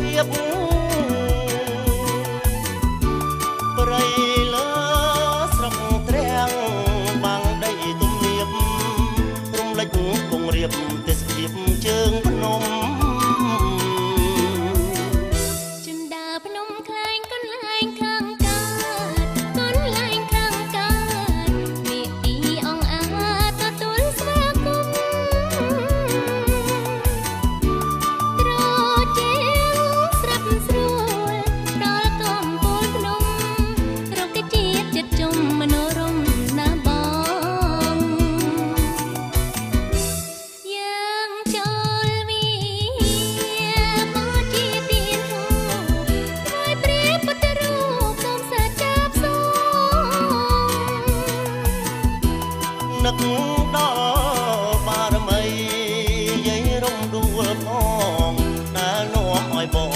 ភាពប្រៃលើស្រុកទ្រាំងបាំងដីទំនាបរំលេចគង់រៀបទេសភាពជើងភ្នំចិនដើភ្នំខ្លែងកន្លែងខាងកើតកន្លែងខាងកើតមេពីអងអាទទួលស្វាគមន៍ត្រជាស្រាប់ស្រួលដល់កំពូលភ្នំរកជាតិចិត្តជុំមនោរម្យណាបងយ៉ាងចូលវិបជាទៀនធូថ្វាយព្រះពុទ្ធរូបសូមសាចាបសូមនឹកដល់បារមីយាយរំដួលផងដែលនាំឲ្យបង